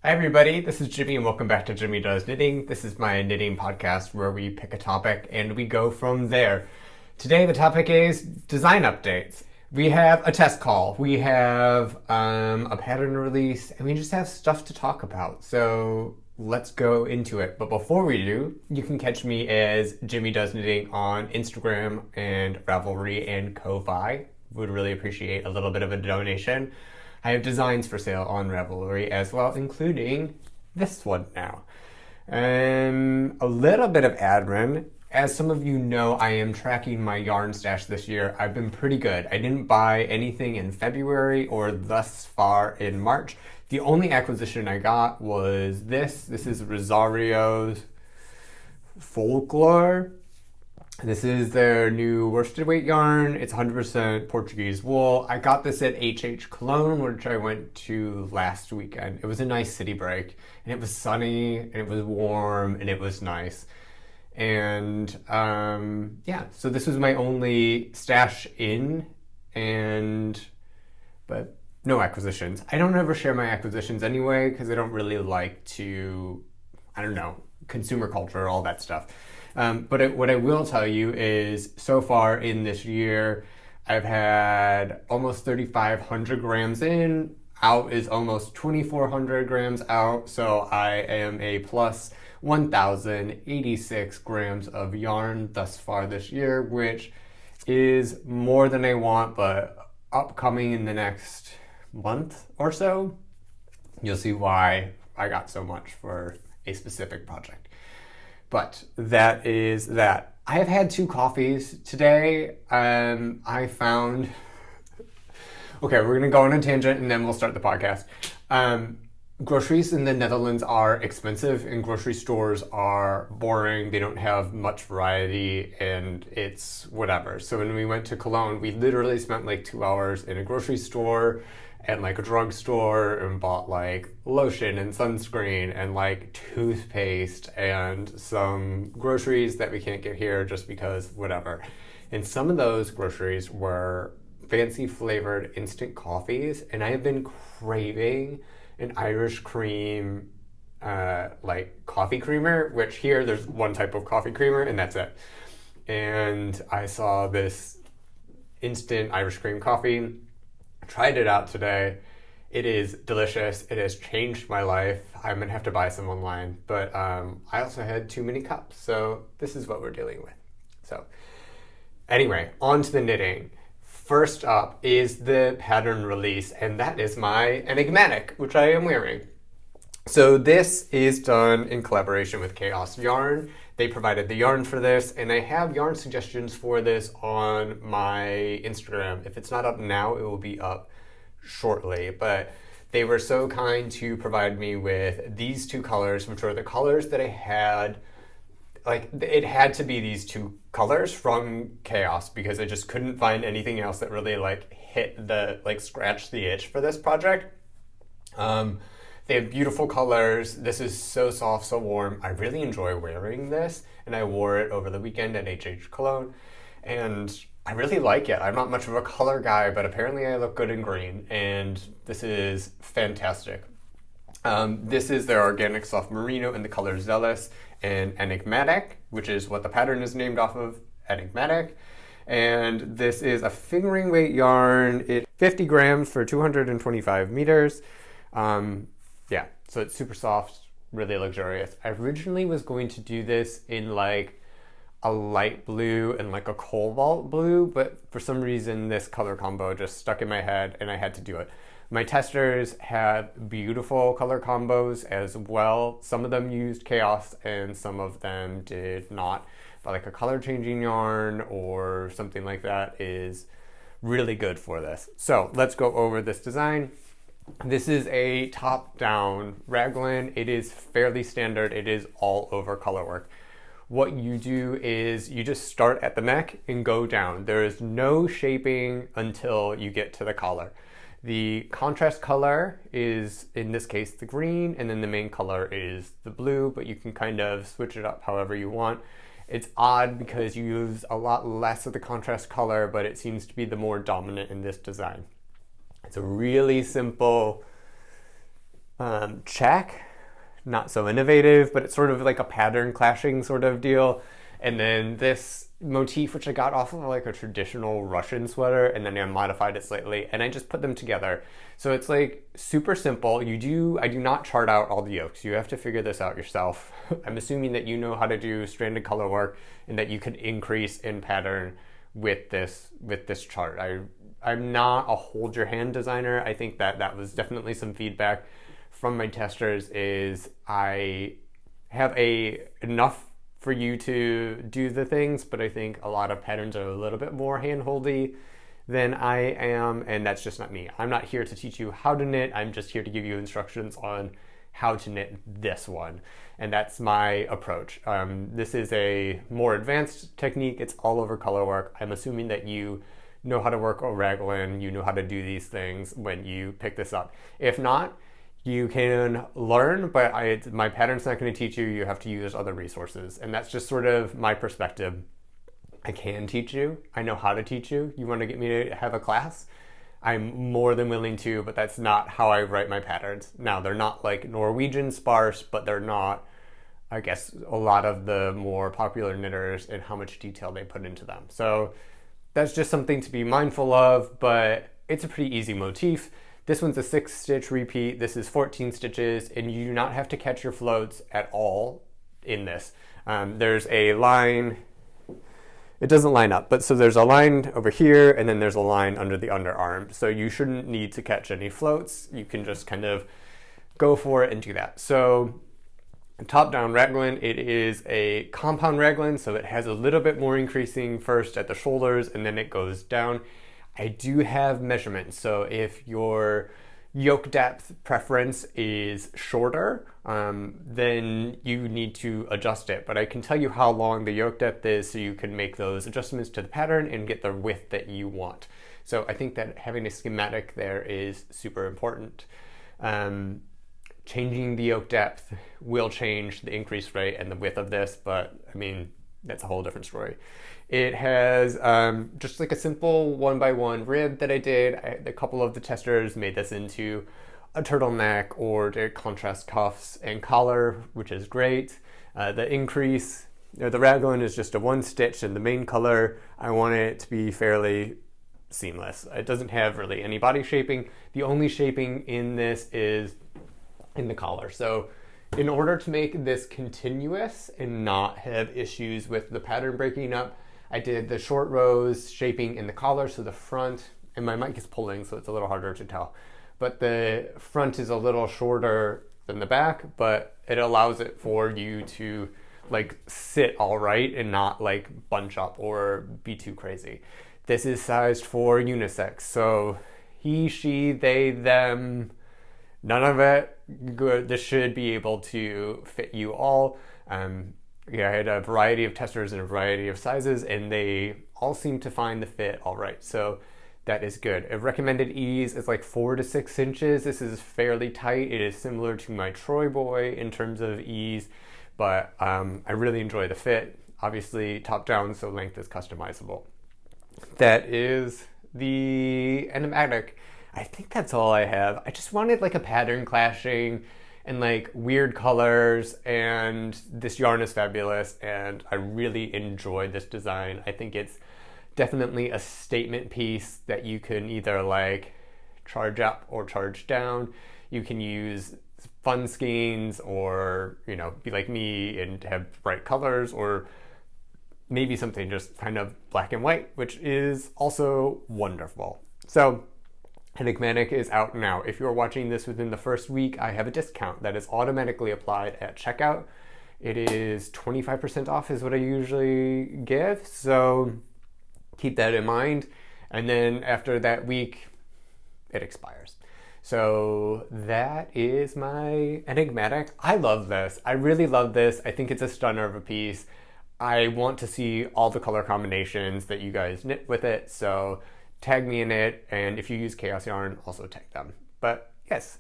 Hi everybody, this is Jimmy and welcome back to Jimmy Does Knitting. This is my knitting podcast where we pick a topic and we go from there. Today the topic is design updates. We have a test call, we have a pattern release, and we just have stuff to talk about. So let's go into it. But before we do, you can catch me as Jimmy Does Knitting on Instagram and Ravelry and Ko-Fi. Would really appreciate a little bit of a donation. I have designs for sale on Ravelry as well, including this one now. A little bit of admin. As some of you know, I am tracking my yarn stash this year. I've been pretty good. I didn't buy anything in February or thus far in March. The only acquisition I got was this. This is Rosario's Folklore. This is their new worsted weight yarn. It's 100% Portuguese wool. I got this at HH Cologne, which I went to last weekend. It was a nice city break, and it was sunny, and it was warm, and it was nice. And yeah, so this was my only stash in, but no acquisitions. I don't ever share my acquisitions anyway, because I don't really like to, consumer culture, all that stuff. But what I will tell you is, so far in this year, I've had almost 3,500 grams in. Out is almost 2,400 grams out. So I am a plus 1,086 grams of yarn thus far this year, which is more than I want, but upcoming in the next month or so, you'll see why I got so much for a specific project. But that is that. I have had 2 coffees today. I found... Okay, we're going to go on a tangent and then we'll start the podcast. Groceries in the Netherlands are expensive and grocery stores are boring. They don't have much variety and it's whatever. So when we went to Cologne, we literally spent like 2 hours in a grocery store and like a drugstore and bought like lotion and sunscreen and like toothpaste and some groceries that we can't get here just because whatever. And some of those groceries were fancy flavored instant coffees, and I have been craving an Irish cream like coffee creamer, which here there's one type of coffee creamer and that's it. And I saw this instant Irish cream coffee. Tried it out today. It is delicious. It has changed my life. I'm gonna have to buy some online, but I also had too many cups, so this is what we're dealing with. So anyway, on to the knitting. First up is the pattern release, and that is my Enigmatic, which I am wearing. So this is done in collaboration with Kaos yarn. They provided the yarn for this, and I have yarn suggestions for this on my Instagram. If it's not up now, it will be up shortly. But they were so kind to provide me with these 2 colors, which are the colors that I had. Like, it had to be these 2 colors from Kaos because I just couldn't find anything else that really scratched the itch for this project. They have beautiful colors. This is so soft, so warm. I really enjoy wearing this, and I wore it over the weekend at HH Cologne, and I really like it. I'm not much of a color guy, but apparently I look good in green, and this is fantastic. This is their organic soft merino in the color Zealous and Enigmatic, which is what the pattern is named off of, Enigmatic. And this is a fingering weight yarn. It's 50 grams for 225 meters. Yeah, so it's super soft, really luxurious. I originally was going to do this in like a light blue and like a cobalt blue, but for some reason this color combo just stuck in my head and I had to do it. My testers had beautiful color combos as well. Some of them used Kaos and some of them did not. But like a color changing yarn or something like that is really good for this. So let's go over this design. This is a top-down raglan. It is fairly standard. It is all over color work. What you do is you just start at the neck and go down. There is no shaping until you get to the collar. The contrast color is, in this case, the green, and then the main color is the blue, but you can kind of switch it up however you want. It's odd because you use a lot less of the contrast color, but it seems to be the more dominant in this design. It's a really simple check. Not so innovative, but it's sort of like a pattern clashing sort of deal. And then this motif, which I got off of like a traditional Russian sweater, and then I modified it slightly, and I just put them together. So it's like super simple. I do not chart out all the yokes. You have to figure this out yourself. I'm assuming that you know how to do stranded color work and that you can increase in pattern with this chart. I'm not a hold your hand designer. I think that was definitely some feedback from my testers. Is I have enough for you to do the things, but I think a lot of patterns are a little bit more hand-holdy than I am, and that's just not me. I'm not here to teach you how to knit. I'm just here to give you instructions on how to knit this one, and that's my approach. This is a more advanced technique. It's all over color work. I'm assuming that you know how to work a raglan, you know how to do these things when you pick this up. If not, you can learn, but my pattern's not going to teach you. You have to use other resources, and that's just sort of my perspective. I can teach you. I know how to teach you. You want to get me to have a class? I'm more than willing to, but that's not how I write my patterns. Now, they're not like Norwegian sparse, but they're not, I guess, a lot of the more popular knitters and how much detail they put into them. So that's just something to be mindful of, but it's a pretty easy motif. This one's a 6-stitch repeat. This is 14 stitches, and you do not have to catch your floats at all in this. There's a line, it doesn't line up, but so there's a line over here, and then there's a line under the underarm. So you shouldn't need to catch any floats. You can just kind of go for it and do that. So top-down raglan, it is a compound raglan, so it has a little bit more increasing first at the shoulders, and then it goes down. I do have measurements, so if your yoke depth preference is shorter, then you need to adjust it. But I can tell you how long the yoke depth is so you can make those adjustments to the pattern and get the width that you want. So I think that having a schematic there is super important. Changing the yoke depth will change the increase rate and the width of this, but I mean, that's a whole different story. It has just like a simple 1x1 rib that I did. A couple of the testers made this into a turtleneck or did contrast cuffs and collar, which is great. The increase, the raglan is just a 1-stitch in the main color. I want it to be fairly seamless. It doesn't have really any body shaping. The only shaping in this is in the collar. So in order to make this continuous and not have issues with the pattern breaking up, I did the short rows shaping in the collar, so the front, and my mic is pulling so it's a little harder to tell, but the front is a little shorter than the back, but it allows it for you to like sit all right and not like bunch up or be too crazy. This is sized for unisex, so he, she, they, them, none of it good. This should be able to fit you all. Yeah, I had a variety of testers in a variety of sizes, and they all seem to find the fit all right. So that is good. A recommended ease is like 4 to 6 inches. This is fairly tight. It is similar to my Troy Boy in terms of ease, but I really enjoy the fit. Obviously top down, so length is customizable. That is the Enigmatic. I think that's all I have. I just wanted like a pattern clashing and like weird colors, and this yarn is fabulous, and I really enjoyed this design. I think it's definitely a statement piece that you can either like charge up or charge down. You can use fun skeins, or you know, be like me and have bright colors, or maybe something just kind of black and white, which is also wonderful. So Enigmatic is out now. If you're watching this within the first week, I have a discount that is automatically applied at checkout. It is 25% off is what I usually give, so keep that in mind. And then after that week, it expires. So that is my Enigmatic. I love this. I really love this. I think it's a stunner of a piece. I want to see all the color combinations that you guys knit with it, so tag me in it, and if you use Kaos yarn, also tag them. But yes,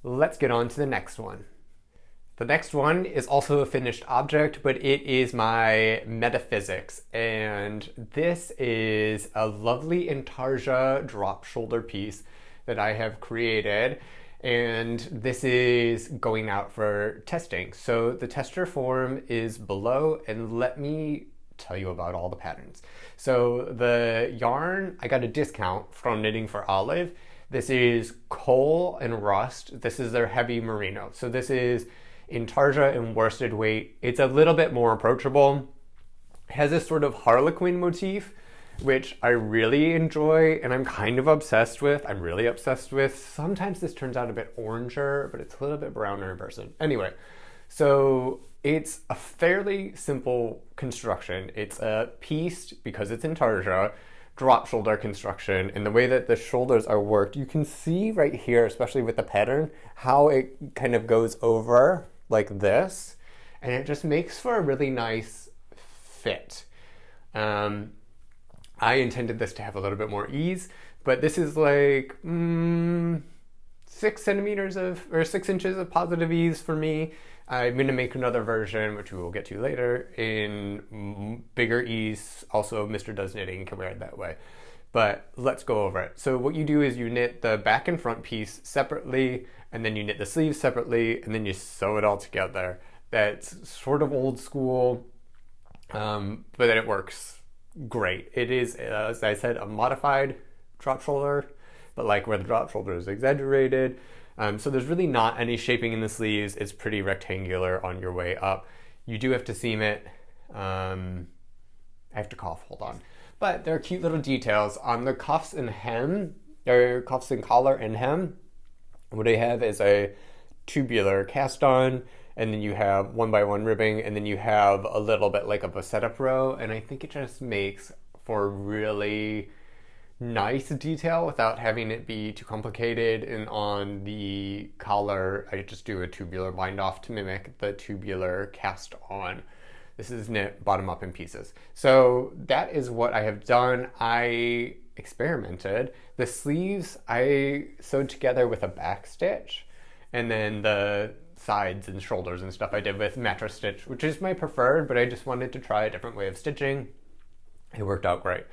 let's get on to the next one. The next one is also a finished object, but it is my Metaphysics, and this is a lovely intarsia drop shoulder piece that I have created. And this is going out for testing. So the tester form is below, and let me tell you about all the patterns. So the yarn, I got a discount from Knitting for Olive. This is Coal and Rust. This is their heavy merino. So this is intarsia and worsted weight. It's a little bit more approachable. It has this sort of harlequin motif, which I really enjoy and I'm kind of obsessed with. I'm really obsessed with. Sometimes this turns out a bit oranger, but it's a little bit browner in person. Anyway, so it's a fairly simple construction. It's a pieced, because it's intarsia, drop shoulder construction, and the way that the shoulders are worked, you can see right here, especially with the pattern, how it kind of goes over like this, and it just makes for a really nice fit. I intended this to have a little bit more ease, but this is like 6 inches of positive ease for me. I'm going to make another version, which we will get to later, in bigger ease. Also, Mr. Does Knitting can wear it that way. But let's go over it. So what you do is you knit the back and front piece separately, and then you knit the sleeves separately, and then you sew it all together. That's sort of old school, but then it works great. It is, as I said, a modified drop shoulder, but like where the drop shoulder is exaggerated. So there's really not any shaping in the sleeves. It's pretty rectangular on your way up. You do have to seam it. I have to cough, hold on. But there are cute little details on the cuffs and hem, or cuffs and collar and hem. What I have is a tubular cast on, and then you have 1x1 ribbing, and then you have a little bit like of a setup row, and I think it just makes for really nice detail without having it be too complicated. And on the collar, I just do a tubular bind off to mimic the tubular cast on. This is knit bottom up in pieces. So that is what I have done. I experimented. The sleeves I sewed together with a back stitch, and then the sides and shoulders and stuff I did with mattress stitch, which is my preferred, but I just wanted to try a different way of stitching. It worked out great.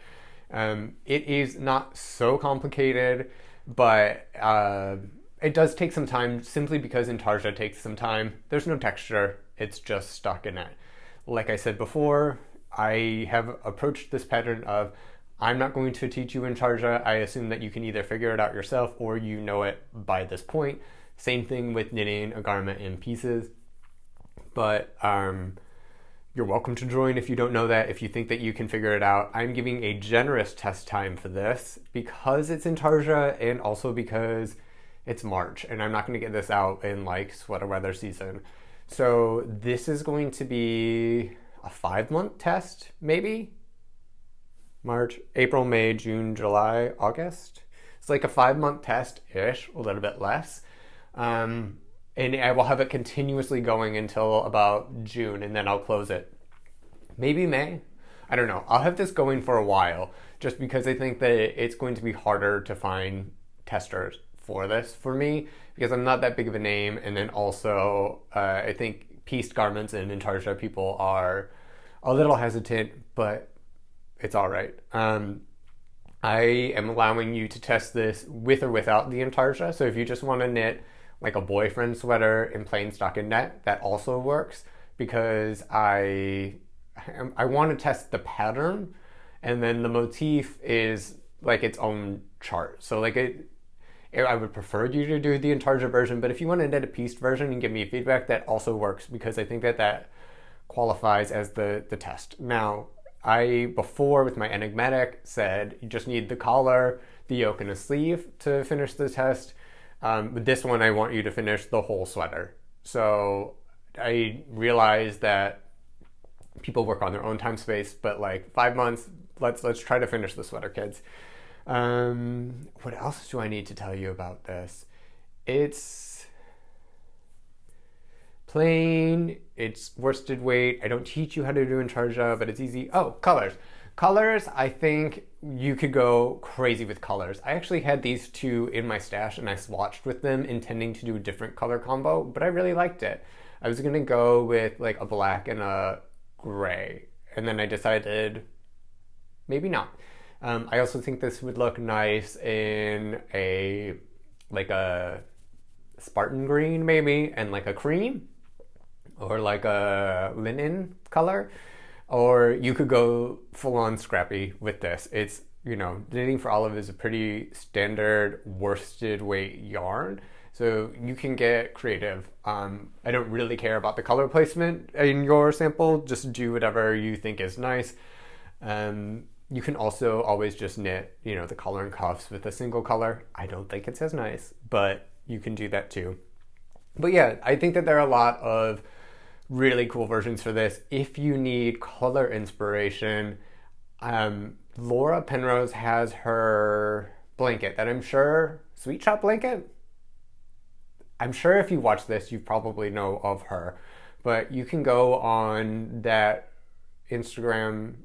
It is not so complicated, but it does take some time, simply because intarsia takes some time. There's no texture, it's just stuck in it. Like I said before, I have approached this pattern of, I'm not going to teach you intarsia. I assume that you can either figure it out yourself or you know it by this point. Same thing with knitting a garment in pieces. But you're welcome to join if you don't know that, if you think that you can figure it out. I'm giving a generous test time for this because it's intarsia and also because it's March and I'm not going to get this out in like sweater weather season. So this is going to be a 5-month test, maybe? March, April, May, June, July, August. It's like a 5-month test-ish, a little bit less. And I will have it continuously going until about June, and then I'll close it. Maybe May? I don't know. I'll have this going for a while, just because I think that it's going to be harder to find testers for this for me, because I'm not that big of a name, and then also I think pieced garments and intarsia people are a little hesitant, but it's all right. I am allowing you to test this with or without the intarsia, so if you just want to knit like a boyfriend sweater in plain stocking net, that also works, because I want to test the pattern, and then the motif is like its own chart. So like I would prefer you to do the intarsia version, but if you want to knit a pieced version and give me feedback, that also works, because I think that qualifies as the test. Now, I before with my Enigmatic said you just need the collar, the yoke, and a sleeve to finish the test. With this one, I want you to finish the whole sweater. So I realized that people work on their own time space, but like 5 months, let's try to finish the sweater, kids. What else do I need to tell you about this? It's plain, it's worsted weight. I don't teach you how to do intarsia, but it's easy. Oh, colors. Colors, I think you could go crazy with colors. I actually had these two in my stash and I swatched with them intending to do a different color combo, but I really liked it. I was gonna go with like a black and a gray, and then I decided maybe not. I also think this would look nice in a Spartan green maybe, and like a cream or like a linen color. Or you could go full on scrappy with this. It's, Knitting for Olive is a pretty standard worsted weight yarn. So you can get creative. I don't really care about the color placement in your sample. Just do whatever you think is nice. You can also always just knit, the collar and cuffs with a single color. I don't think it's as nice, but you can do that too. But yeah, I think that there are a lot of really cool versions for this. If you need color inspiration, Laura Penrose has her blanket that I'm sure, Sweet Shop blanket? I'm sure if you watch this, you probably know of her. But you can go on that Instagram,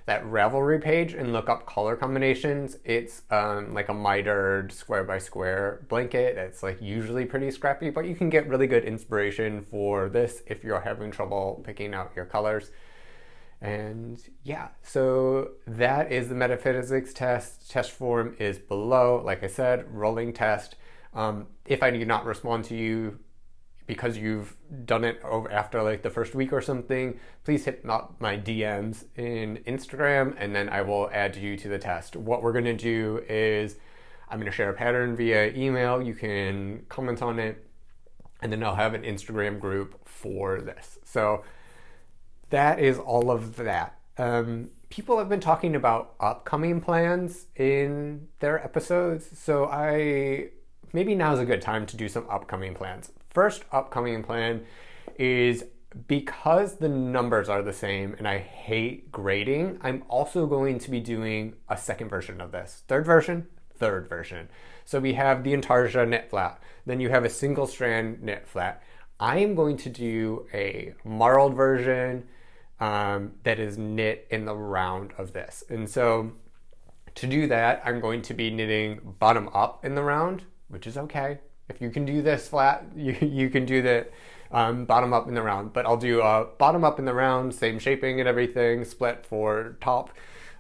that Ravelry page and look up color combinations. It's like a mitered square by square blanket. It's like usually pretty scrappy, but you can get really good inspiration for this if you're having trouble picking out your colors. And yeah, so that is the Metaphysics test. Test form is below. Like I said, rolling test. If I do not respond to you because you've done it over after like the first week or something, please hit up my DMs in Instagram and then I will add you to the test. What we're going to do is I'm going to share a pattern via email. You can comment on it and then I'll have an Instagram group for this. So that is all of that. People have been talking about upcoming plans in their episodes, so maybe now's a good time to do some upcoming plans. First upcoming plan is, because the numbers are the same and I hate grading, I'm also going to be doing a second version of this. Third version. So we have the Intarsia knit flat. Then you have a single strand knit flat. I am going to do a marled version that is knit in the round of this. And so to do that, I'm going to be knitting bottom up in the round, which is okay. If you can do this flat, you can do that bottom up in the round. But I'll do a bottom up in the round, same shaping and everything, split for top,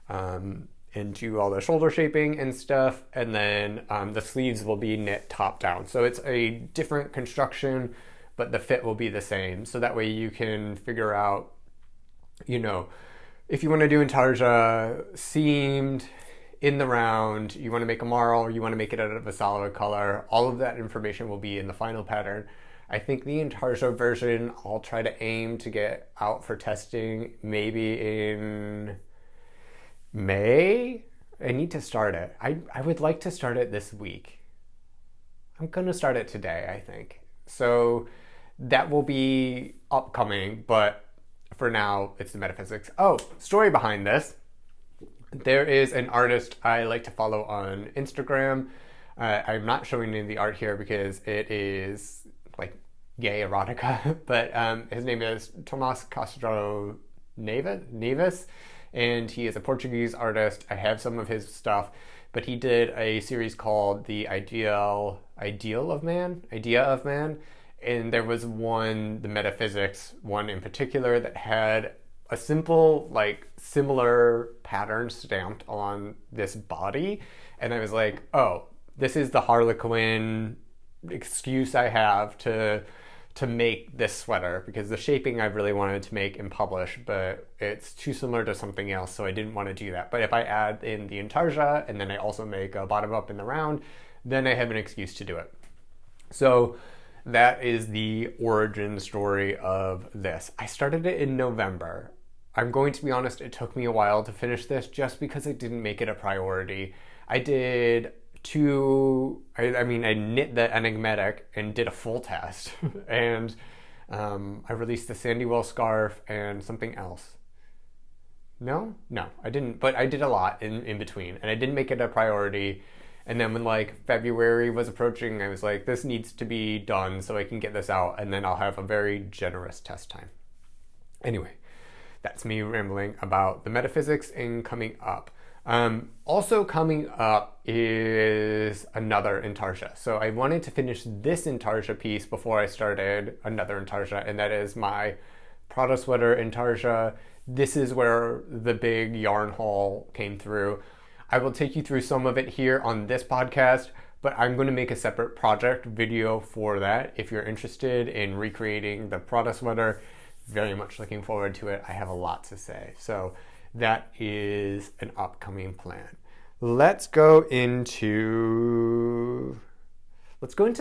and do all the shoulder shaping and stuff. And then the sleeves will be knit top down. So it's a different construction, but the fit will be the same. So that way you can figure out, if you want to do Intarsia seamed, in the round, you want to make a marl, you want to make it out of a solid color, all of that information will be in the final pattern. I think the Intarsia version, I'll try to aim to get out for testing maybe in May. I need to start it. I would like to start it this week. I'm going to start it today, I think. So that will be upcoming, but for now, it's the Metaphysics. Oh, story behind this. There is an artist I like to follow on Instagram. I'm not showing you the art here because it is like gay erotica, but his name is Tomas Castro Neves, and he is a Portuguese artist. I have some of his stuff, but he did a series called The Idea of Man, and there was one, the Metaphysics one in particular, that had a simple, like, similar pattern stamped on this body. And I was like, oh, this is the Harlequin excuse I have to make this sweater, because the shaping I really wanted to make and publish, but it's too similar to something else, so I didn't want to do that. But if I add in the Intarsia and then I also make a bottom up in the round, then I have an excuse to do it. So that is the origin story of this. I started it in November. I'm going to be honest, it took me a while to finish this just because I didn't make it a priority. I did I knit the Enigmatic and did a full test. And I released the Sandywell Scarf and something else. No, I didn't, but I did a lot in between, and I didn't make it a priority. And then when like February was approaching, I was like, this needs to be done so I can get this out, and then I'll have a very generous test time. Anyway, that's me rambling about the Metaphysics and coming up. Also coming up is another Intarsia. So I wanted to finish this Intarsia piece before I started another Intarsia, and that is my Prada sweater Intarsia. This is where the big yarn haul came through. I will take you through some of it here on this podcast, but I'm going to make a separate project video for that. If you're interested in recreating the Prada sweater, very much looking forward to it. I have a lot to say. So that is an upcoming plan. Let's go into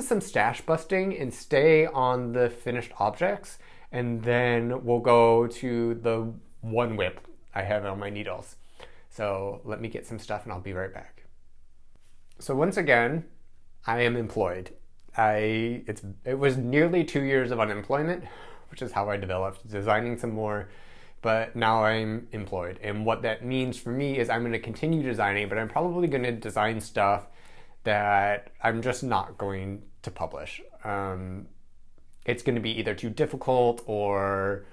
some stash busting and stay on the finished objects, and then we'll go to the one whip I have on my needles. So let me get some stuff and I'll be right back. So once again, I am employed. It was nearly 2 years of unemployment, which is how I developed designing some more, but now I'm employed. And what that means for me is I'm going to continue designing, but I'm probably going to design stuff that I'm just not going to publish. It's going to be either too difficult or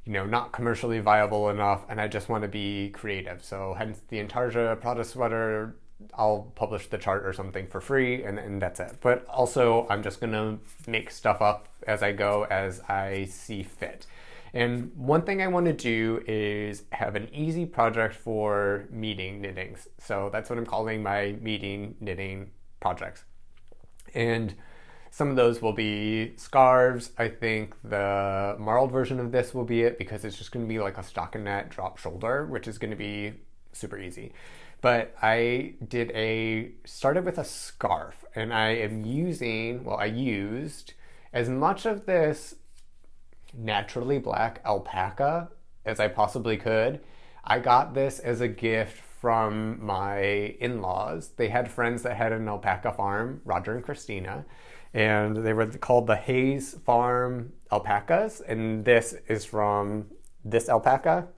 not commercially viable enough, and I just want to be creative. So hence the Intarsia Prada sweater, I'll publish the chart or something for free, and that's it. But also, I'm just going to make stuff up as I go, as I see fit. And one thing I want to do is have an easy project for meeting knittings. So that's what I'm calling my meeting knitting projects. And some of those will be scarves. I think the marled version of this will be it, because it's just going to be like a stockinette drop shoulder, which is going to be super easy. But I started with a scarf, and I used as much of this naturally black alpaca as I possibly could. I got this as a gift from my in-laws. They had friends that had an alpaca farm, Roger and Christina, and they were called the Hayes Farm alpacas, and this is from this alpaca,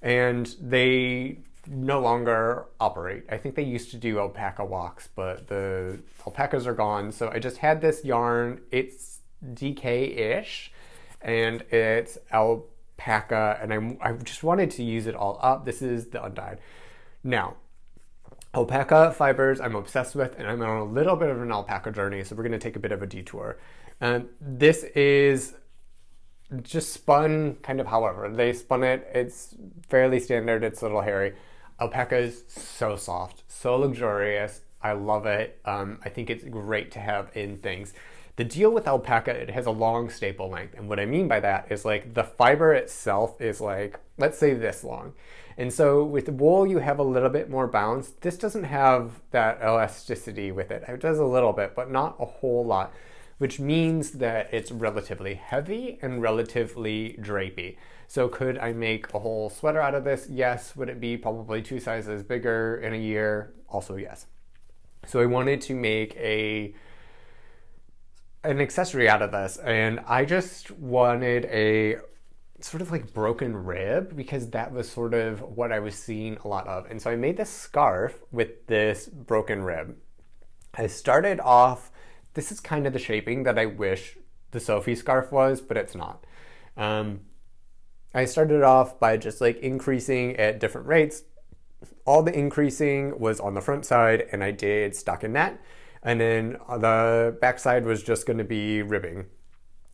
and they no longer operate. I think they used to do alpaca walks, but the alpacas are gone. So I just had this yarn. It's DK-ish, and it's alpaca, and I just wanted to use it all up. This is the undyed. Now, alpaca fibers I'm obsessed with, and I'm on a little bit of an alpaca journey, so we're going to take a bit of a detour. This is just spun kind of however. They spun it. It's fairly standard. It's a little hairy. Alpaca is so soft, so luxurious. I love it. I think it's great to have in things. The deal with alpaca, it has a long staple length. And what I mean by that is like the fiber itself is like, let's say this long. And so with wool, you have a little bit more bounce. This doesn't have that elasticity with it. It does a little bit, but not a whole lot, which means that it's relatively heavy and relatively drapey. So could I make a whole sweater out of this? Yes. Would it be probably 2 sizes bigger in a year? Also yes. So I wanted to make an accessory out of this, and I just wanted a sort of like broken rib, because that was sort of what I was seeing a lot of. And so I made this scarf with this broken rib. I started off, this is kind of the shaping that I wish the Sophie scarf was, but it's not. I started off by just like increasing at different rates. All the increasing was on the front side, and I did stockinette, and then the back side was just going to be ribbing.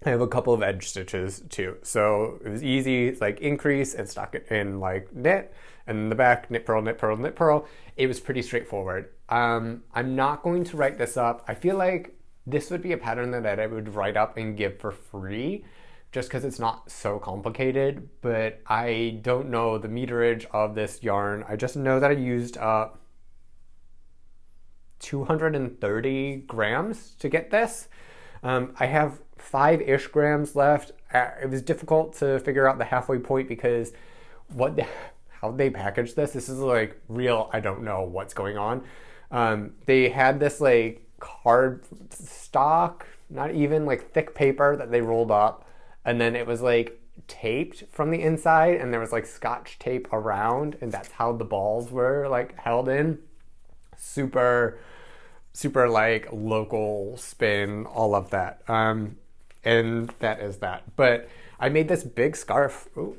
I have a couple of edge stitches too, so it was easy. It's like increase and stock it in like knit, and the back knit, purl, knit, purl, knit, purl. It was pretty straightforward. I'm not going to write this up. I feel like this would be a pattern that I would write up and give for free, just because it's not so complicated, but I don't know the meterage of this yarn. I just know that I used up 230 grams to get this. I have 5-ish grams left. It was difficult to figure out the halfway point, because how they packaged this is like real, I don't know what's going on. They had this like card stock, not even like thick paper that they rolled up, and then it was like taped from the inside, and there was like scotch tape around, and that's how the balls were like held in. Super like local spin, all of that. And that is that. But I made this big scarf. Ooh,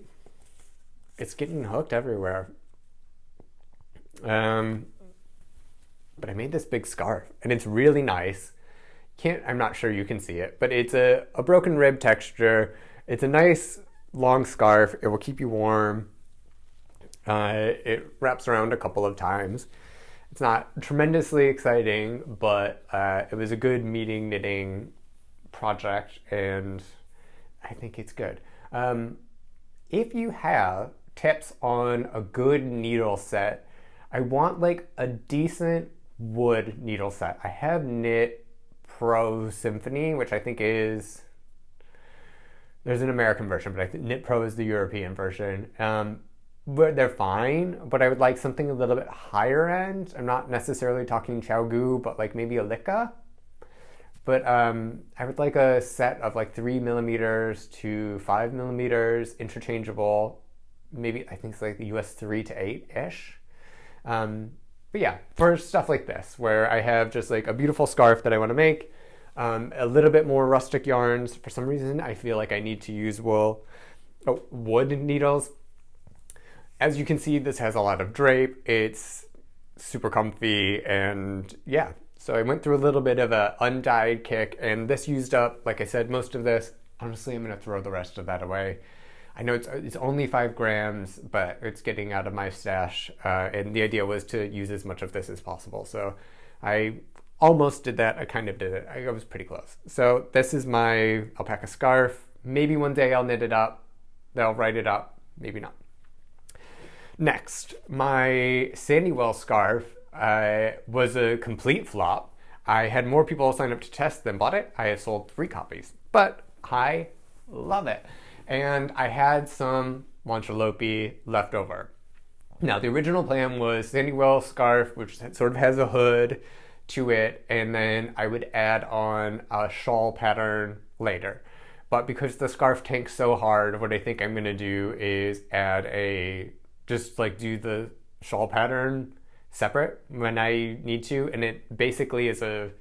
it's getting hooked everywhere. But I made this big scarf, and it's really nice. I'm not sure you can see it, but it's a broken rib texture. It's a nice long scarf. It will keep you warm. It wraps around a couple of times. It's not tremendously exciting, but it was a good knitting project, and I think it's good. If you have tips on a good needle set, I want like a decent wood needle set. I have Knit Pro Symphony, which I think is, there's an American version, but I think Knit Pro is the European version. But they're fine, but I would like something a little bit higher end. I'm not necessarily talking Xiaogu, but like maybe a Lika. But I would like a set of like 3mm to 5mm, interchangeable. Maybe I think it's like the US 3 to 8-ish. But yeah, for stuff like this, where I have just like a beautiful scarf that I want to make, a little bit more rustic yarns. For some reason, I feel like I need to use wood needles. As you can see, this has a lot of drape. It's super comfy, and yeah. So I went through a little bit of a undyed kick, and this used up, like I said, most of this. Honestly, I'm gonna throw the rest of that away. I know it's only 5 grams, but it's getting out of my stash, and the idea was to use as much of this as possible. So I almost did that. I kind of did it. I was pretty close. So this is my alpaca scarf. Maybe one day I'll knit it up. They'll write it up. Maybe not. Next, my Sandywell scarf was a complete flop. I had more people sign up to test than bought it. I have sold 3 copies, but I love it. And I had some Manchelopis left over. Now, the original plan was Sandywell scarf, which sort of has a hood to it, and then I would add on a shawl pattern later. But because the scarf tanks so hard, what I think I'm gonna do is add just like do the shawl pattern separate when I need to, and it basically is a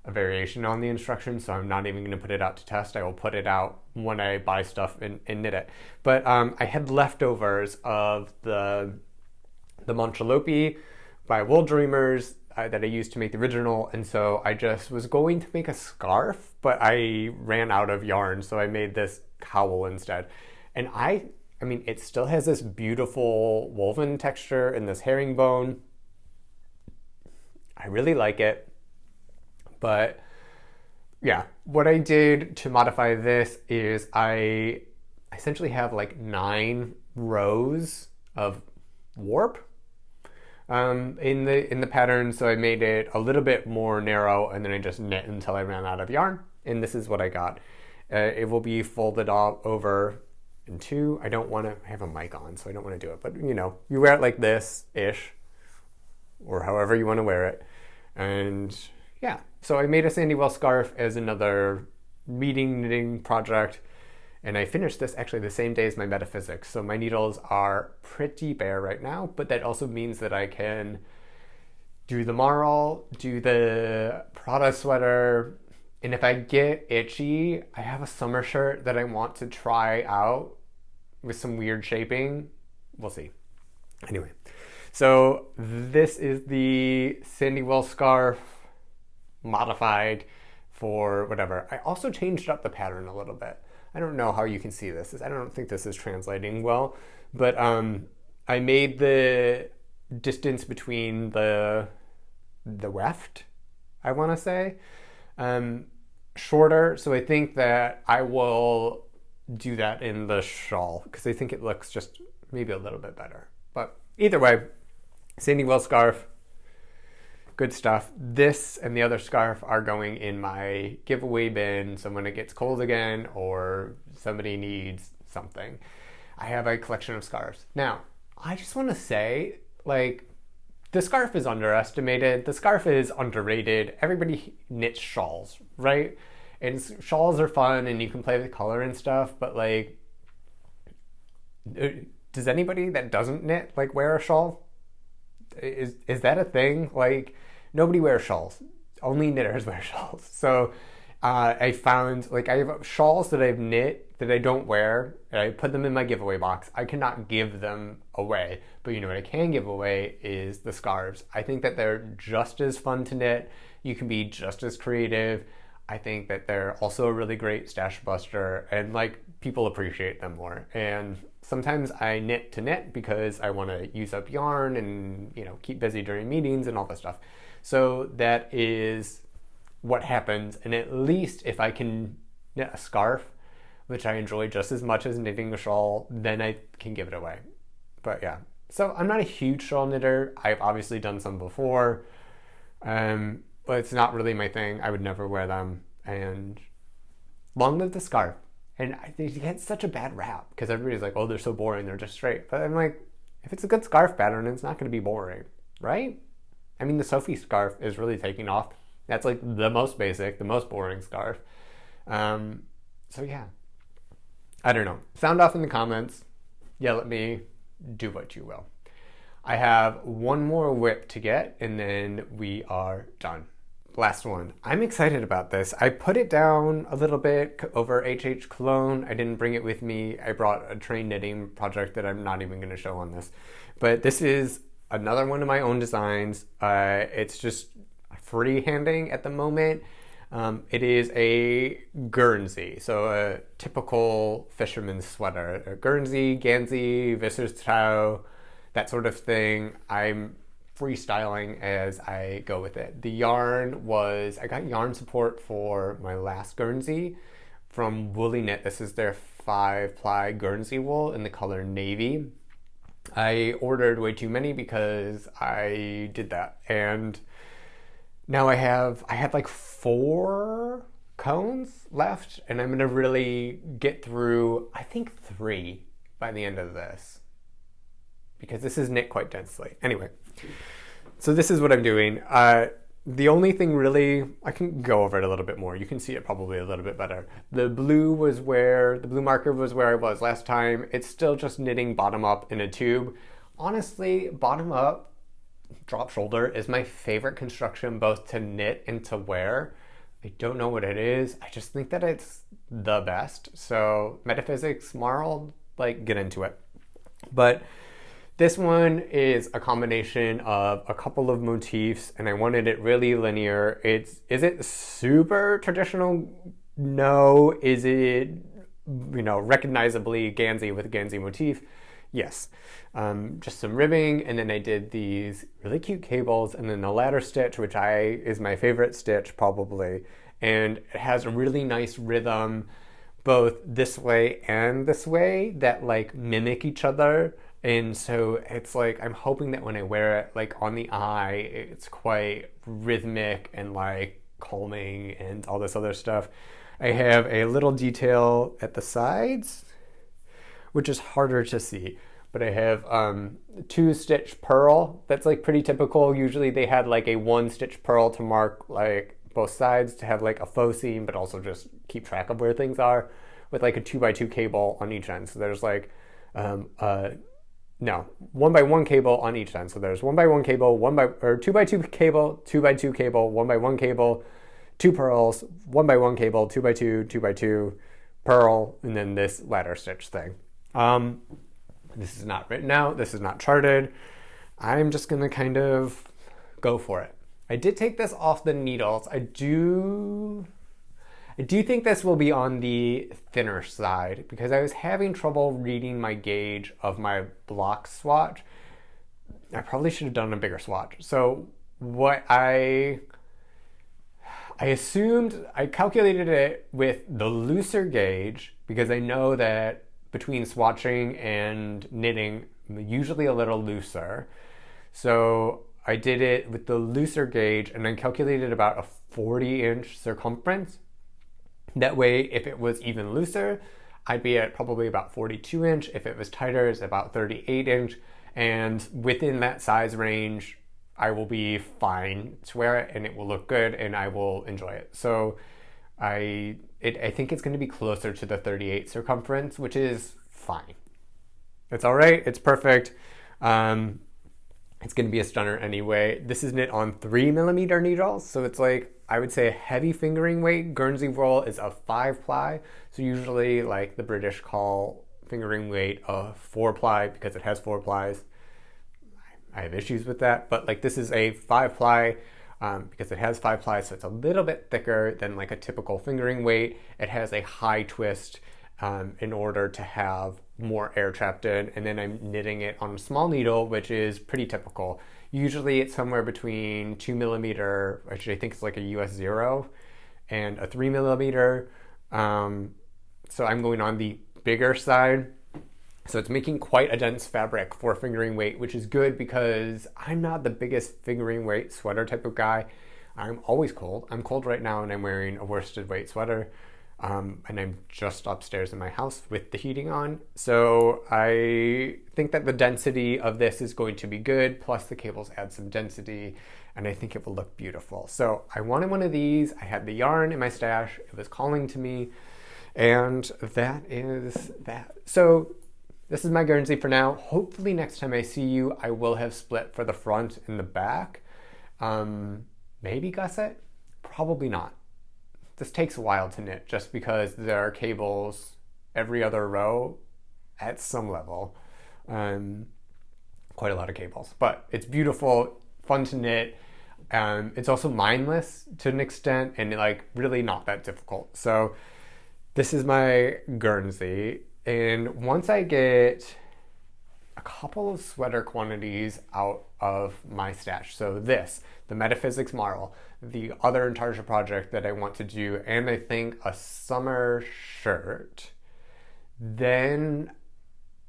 variation on the instructions, so I'm not even going to put it out to test. I will put it out when I buy stuff and knit it. But I had leftovers of the Manchelopis by Wool Dreamers that I used to make the original, and so I just was going to make a scarf, but I ran out of yarn, so I made this cowl instead. And I mean, it still has this beautiful woven texture and this herringbone. I really like it. But yeah, what I did to modify this is I essentially have like 9 rows of warp in the pattern. So I made it a little bit more narrow, and then I just knit until I ran out of yarn. And this is what I got. It will be folded all over in 2. I don't want to have a mic on, so I don't want to do it. But you know, you wear it like this-ish, or however you want to wear it. And yeah, so I made a Sandywell scarf as another knitting project, and I finished this actually the same day as my Metaphysics. So my needles are pretty bare right now, but that also means that I can do the Marl, do the Prada sweater, and if I get itchy, I have a summer shirt that I want to try out with some weird shaping. We'll see. Anyway, so this is the Sandywell scarf modified for whatever. I also changed up the pattern a little bit. I don't know how you can see this. I don't think this is translating well, but I made the distance between the weft, I want to say, shorter. So I think that I will do that in the shawl because I think it looks just maybe a little bit better. But either way, Sandywell scarf, good stuff. This and the other scarf are going in my giveaway bin, so when it gets cold again or somebody needs something, I have a collection of scarves. Now, I just want to say, like, the scarf is underestimated. The scarf is underrated. Everybody knits shawls, right? And shawls are fun and you can play with color and stuff, but like, does anybody that doesn't knit like wear a shawl? Is that a thing? Like, nobody wears shawls. Only knitters wear shawls. So I found, like, I have shawls that I've knit that I don't wear, and I put them in my giveaway box. I cannot give them away, but you know what I can give away is the scarves. I think that they're just as fun to knit. You can be just as creative. I think that they're also a really great stash buster, and like, people appreciate them more. And Sometimes I knit to knit because I want to use up yarn and, keep busy during meetings and all that stuff. So that is what happens. And at least if I can knit a scarf, which I enjoy just as much as knitting a shawl, then I can give it away. But yeah, so I'm not a huge shawl knitter. I've obviously done some before, but it's not really my thing. I would never wear them. And long live the scarf. And they get such a bad rap because everybody's like, oh, they're so boring, they're just straight. But I'm like, if it's a good scarf pattern, it's not going to be boring, right? I mean, the Sophie scarf is really taking off. That's like the most basic, the most boring scarf. So yeah, I don't know. Sound off in the comments. Yell at me. Do what you will. I have one more whip to get, and then we are done. Last one. I'm excited about this. I put it down a little bit over HH Cologne. I didn't bring it with me. I brought a train knitting project that I'm not even going to show on this. But this is another one of my own designs. It's just freehanding at the moment. It is a Guernsey, so a typical fisherman's sweater. A Guernsey, Vissers Trui, that sort of thing. I'm freestyling as I go with it. The yarn was, I got yarn support for my last Guernsey from Woolyknit. This is their 5-ply Guernsey wool in the color navy. I ordered way too many because I did that, and now I had like 4 cones left, and I'm gonna really get through, I think 3 by the end of this, because this is knit quite densely. Anyway, so this is what I'm doing. The only thing really, I can go over it a little bit more. You can see it probably a little bit better. The blue marker was where I was last time. It's still just knitting bottom up in a tube. Honestly, bottom up, drop shoulder is my favorite construction both to knit and to wear. I don't know what it is. I just think that it's the best. So Metaphysics, Marl, get into it. But this one is a combination of a couple of motifs, and I wanted it really linear. Is it super traditional? No. Is it, recognizably Guernsey with a Guernsey motif? Yes. Just some ribbing, and then I did these really cute cables, and then the ladder stitch, which is my favorite stitch probably, and it has a really nice rhythm both this way and this way that mimic each other. And so it's I'm hoping that when I wear it on the eye, it's quite rhythmic and calming and all this other stuff. I have a little detail at the sides, which is harder to see, but I have 2-stitch purl. That's pretty typical. Usually they had a 1-stitch purl to mark both sides to have a faux seam, but also just keep track of where things are, with a 2x2 cable on each end. So there's 1x1 cable on each end. So there's 1x1 cable, 2x2 cable, 2x2 cable, 1x1 cable, 2 purls, 1x1 cable, 2x2, 2x2 purl, and then this ladder stitch thing. This is not written out. This is not charted. I'm just gonna kind of go for it. I did take this off the needles. I do think this will be on the thinner side because I was having trouble reading my gauge of my block swatch. I probably should have done a bigger swatch. So what I assumed, I calculated it with the looser gauge because I know that between swatching and knitting, I'm usually a little looser. So I did it with the looser gauge and then calculated about a 40-inch circumference. That way, if it was even looser, I'd be at probably about 42-inch. If it was tighter, it's about 38-inch. And within that size range, I will be fine to wear it and it will look good and I will enjoy it. So I think it's going to be closer to the 38 circumference, which is fine. It's all right. It's perfect. It's going to be a stunner anyway. This is knit on 3mm needles, so it's I would say a heavy fingering weight. Guernsey wool is a 5-ply, so usually the British call fingering weight a 4-ply because it has 4 plies. I have issues with that, but this is a 5-ply because it has 5 plies, so it's a little bit thicker than a typical fingering weight. It has a high twist in order to have more air trapped in, and then I'm knitting it on a small needle, which is pretty typical. Usually it's somewhere between 2mm, which I think is like a US 0, and a 3mm. So I'm going on the bigger side. So it's making quite a dense fabric for fingering weight, which is good because I'm not the biggest fingering weight sweater type of guy. I'm always cold. I'm cold right now and I'm wearing a worsted weight sweater. And I'm just upstairs in my house with the heating on. So I think that the density of this is going to be good. Plus the cables add some density and I think it will look beautiful. So I wanted one of these. I had the yarn in my stash. It was calling to me. And that is that. So this is my Guernsey for now. Hopefully next time I see you, I will have split for the front and the back. Maybe gusset? Probably not. This takes a while to knit just because there are cables every other row at some level. Quite a lot of cables, but it's beautiful, fun to knit. It's also mindless to an extent and like really not that difficult. So this is my Guernsey. And once I get a couple of sweater quantities out of my stash, so this, the Metaphysics Marl, the other Intarsia project that I want to do, and I think a summer shirt, then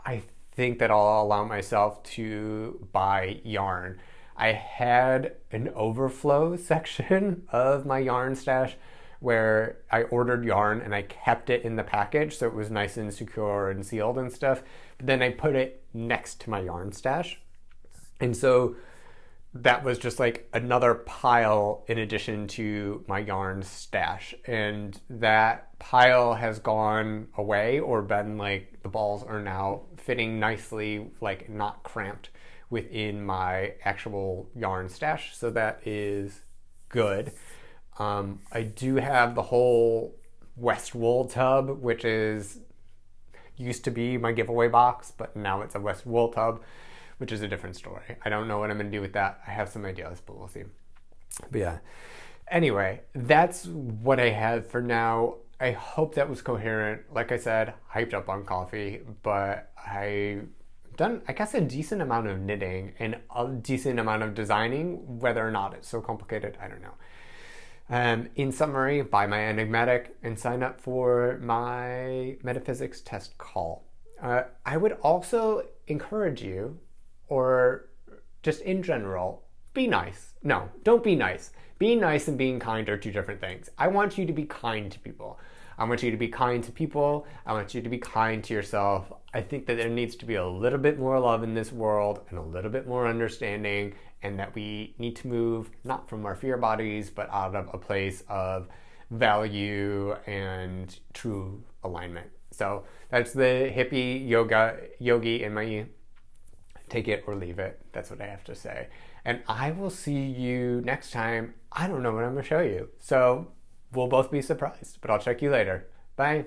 I think that I'll allow myself to buy yarn. I had an overflow section of my yarn stash where I ordered yarn and I kept it in the package so it was nice and secure and sealed and stuff. But then I put it next to my yarn stash. And so that was just like another pile in addition to my yarn stash. And that pile has gone away or been like the balls are now fitting nicely, like not cramped within my actual yarn stash. So that is good. I do have the whole West Wool tub, which used to be my giveaway box, but now it's a West Wool tub, which is a different story. I don't know what I'm going to do with that. I have some ideas, but we'll see. But yeah. Anyway, that's what I have for now. I hope that was coherent. Like I said, hyped up on coffee, but I've done, I guess, a decent amount of knitting and a decent amount of designing. Whether or not it's so complicated, I don't know. In summary, buy my Enigmatic and sign up for my Metaphysics test call. I would also encourage you, or just in general, be nice. No, don't be nice. Being nice and being kind are two different things. I want you to be kind to people. I want you to be kind to people. I want you to be kind to yourself. I think that there needs to be a little bit more love in this world and a little bit more understanding, and that we need to move not from our fear bodies, but out of a place of value and true alignment. So that's the hippie yogi in my take it or leave it. That's what I have to say. And I will see you next time. I don't know what I'm going to show you. So we'll both be surprised, but I'll check you later. Bye.